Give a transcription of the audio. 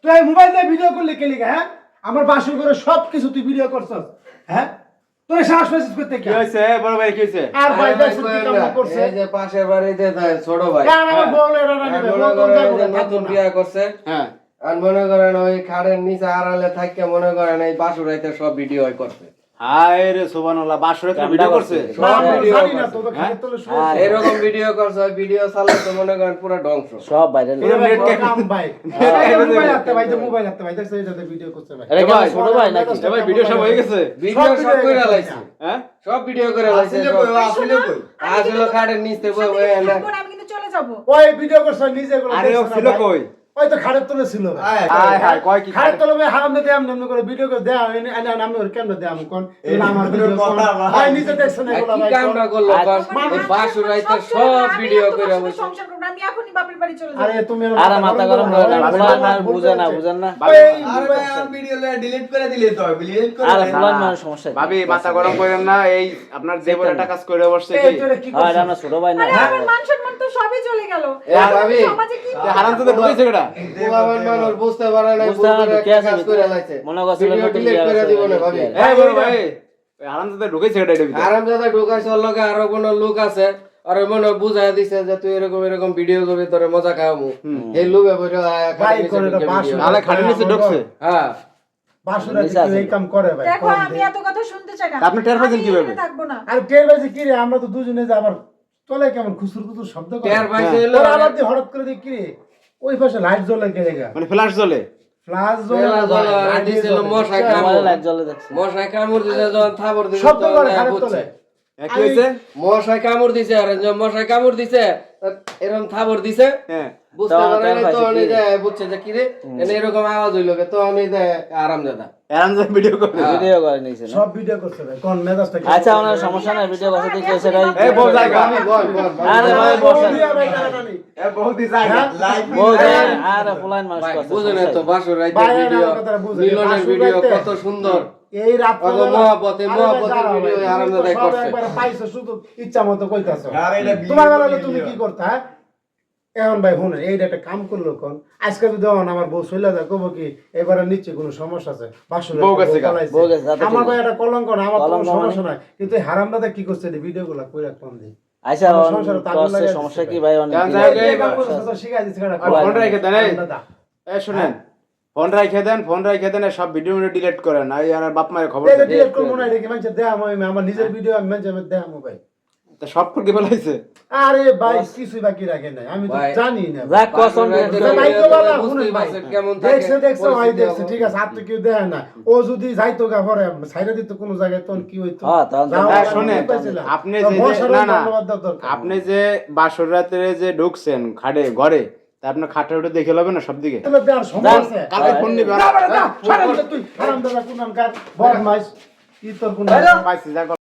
তুই এই মোবাইল দিয়ে ভিডিও করলি কে লিগা হ্যাঁ আমার বাসর করে সব কিছু তুই ভিডিও করছস হ্যাঁ তোর সাহস মেসেজ করতে কি হইছে বড় ভাই কি হইছে আর ভাই দেখছিস কি কাম করছে এই যে পাশের বাড়িতে ছোট ভাই না আমার বউলে রানা নেবে মনে বউ করেন তো যে নতুন বিয়া করছে হ্যাঁ আর মনে করেন ওই খাড়ের নিচে আড়ালে থাকতে মনে করেন এই বাসুরাইতে সব ভিডিও করছে হায় রে সুবহানাল্লাহ বাসরে তো ভিডিও করছে সব ভিডিও জানি না করছে। তো খালি তোলে শুন এরকম ভিডিও করছে ওই ভিডিও চালালে তো মনে করেন পুরো ধ্বংস সব ভাইরাল কাম ভাই মোবাইল হাতে ভাই মোবাইল হাতে ভাই দেখছিস এটাতে ভিডিও করছে ভাই এটা কি ছোট ভাই নাকি এ ভাই ভিডিও সব হয়ে গেছে ভিডিও সব করে লাইছে হ্যাঁ সব ভিডিও করে লাইছে আসলে খাড়ের নিচে বই বই না আমি কিন্তু চলে যাব। ওই ভিডিও করছ নিজে গুলো আরে ও ছিল কই ওই তো খাড়ের তলে ছিল ভাই হায় হায় কয় কি খাড়ের তলে ভাই হারাম দে আম নাম করে ভিডিও করে দেয়া এনে আমি ওর কেন দেয়া আমি কোন এগুলো আমার ভিডিও কোন ভাই নিজে দেখছেন এগুলো কি ভাই কামটা করলো এই বাসুরাইতে সব ভিডিও করে আমি বসে সংসার করব আমি এখনই বাপের বাড়ি চলে যাব। আরে তুমি আরে মাথা গরম করে না বুঝেন না আরে ভাই আমি ভিডিও ডিলিট করে দিলে তো ডিলিট করে আরে ফুলান মানুষ সমস্যা কি? ভাবি মাথা গরম করেন না এই আপনার যে বড় একটা কাজ করে বসছে এই কি তোরে কি আরে করছিস আমরা ছোট ভাই না আরে আমার মান সম্মান তো সবই চলে গেল। এ ভাবি সমাজে কি হারাম তো ঢুকেছে কেডা বাবার মানুষ বুঝতে পারে না বুঝতে পারে না, কে আছে কাজ করে লাইছে মনে করছে ভিডিও নতুন ডিলিট বিয়ে করে আছে, দিব না ভাবি এই বড় ভাই ওই হারাম তো ঢুকেছে কেডা এটা ভিতরে আরামজাদা ঢুকাইছে ওর লগে আরো কোনো লোক আছে আর মনে বুঝাই দিছে যে তুই এরকম ভিডিও করবি তোরে মজা খাওয়ামু এই লোভে বইরা ভাই করে এটা বাস নালে খাটের নিচে ঢুকছে হ্যাঁ বাসুরা কি এই কাম করে ভাই দেখো আমি এত কথা শুনতে চাই না। আপনি টের পাচ্ছেন আমি কিভাবে? এখানে থাকবো না। আর টের বাজে কি রে আমরা তো দুজনে যে আবার চলে কেমন খুসুর খুসুর শব্দ করে টের পাইছে হলো তোর আবার দিয়ে হঠাৎ করে দেখি রে ওই পাশে লাইট জ্বলে কে রেগা মানে ফ্ল্যাশ জ্বলে ফ্লাশ জ্বলে বেলা জ্বলে, আর দিছিল মশায় মোবাইলে কামড় লাইট জ্বলে দেখছি মশায় কামড় দিছে যখন থাবর দিছে শব্দ তখন করে না খারাপ বুঝছে। তোলে কি হইছে মশায় কামড় দিছে আর যখন মশায় কামড় দিছে এরকম থাবর দিছে হ্যাঁ বুঝতে তখন পারে টের না পাইছে তো কি? বুঝছে যে কি রে এনে এরকম আওয়াজ হইলো তো আমি আরামজাদা হারাম তো ভিডিও করে ভিডিও করে নিছে না সব ভিডিও করছে ভাই কোন মেজাজটা কি আচ্ছা ওনার সমস্যা নাই ভিডিও করতে দেখে সেটাই এই বউ জায়গা আরে ভাই বসেন এ বহুত জায়গা লাইভ বুঝেন আরে ফুলান মানুষ কথা বুঝে না তো বাসুর রাইতে ভাই, না, ভিডিও আমার কথাটা বুঝে না। মিলনের বাসুর ভিডিও রাইতে- কত সুন্দর এই রাত ওগো মহাপতে ভিডিও আরামদায়ক করছে। একবার পাইছো শুধু ইচ্ছা মতো কইতাছো আর এটা তোমার বেলা তুমি কি করতে হ্যাঁ এখন ভাই শুনে এইটা একটা কাম করলো কোন আজকে যদি আমার বউ চলে যায় কব কি এবারে নিচে কোনো সমস্যা আছে বাসুর বউ গেছে গা। বউ গেছে, তাতে আমার ঠিক ভাই একটা কলঙ্ক না আমার কোনো কলঙ্ক মানে? সমস্যা নাই কিন্তু এই হারামদাদা কি করছে এই ভিডিওগুলো কই রাখলাম দিই আচ্ছা আমার সংসারে তালা কষ্ট লাগাই সমস্যা দিচ্ছে কি ভাই অনেক জান দিন। যায়- এই কাম করছে তো শিখাই দিচ্ছে কেডা ফোন রেখে দেন এই হারামদাদা। এ শুনেন ফোন রেখে দেন সব ভিডিও ডিলিট করেন আর বাপ মায়ের খবর এই যে দেন। ডিলিট করবো না দেখি মানুষ দেয়া আমি আমার নিজের ভিডিও আমি মানুষ দেয়া মোবাইল তা সব কি বলাইছে আরে ভাই কিছুই বাকি রাখে নাই আমি তো ভাই, জানি না যাক কসম ভাই তো বাবা, বুঝতেই শুনুন ভাই। পারছেন কেমন থাকে, দেখছে ভাই পরিস্থিতি দেখছে অবস্থা। ঠিক আছে আর তো কেউ দেয় না ও যদি যাইতো গা পরে ছাইরা দিত কোনো জায়গায় তখন কি হইতো হ্যাঁ, তখন তো- যাও, হ্যাঁ, আমি শোনেন, পাইছিলাম। আপনি তো যে- বর্ষার না, ওই না, ধন্যবাদ দেওয়া দরকার। আপনি যে বাসর রাতে যে ঢুকছেন ঘরে তা আপনার খাটে উঠে দেখে লবেন না সব দিকে তাহলে দেওয়ার সময় যান, আছে। কালকে ফোন নিবে না, না, না, সারাদিন তুই হারামদাদা কোন নামকার বদমাইশ কি তোর কোন পাইছি যা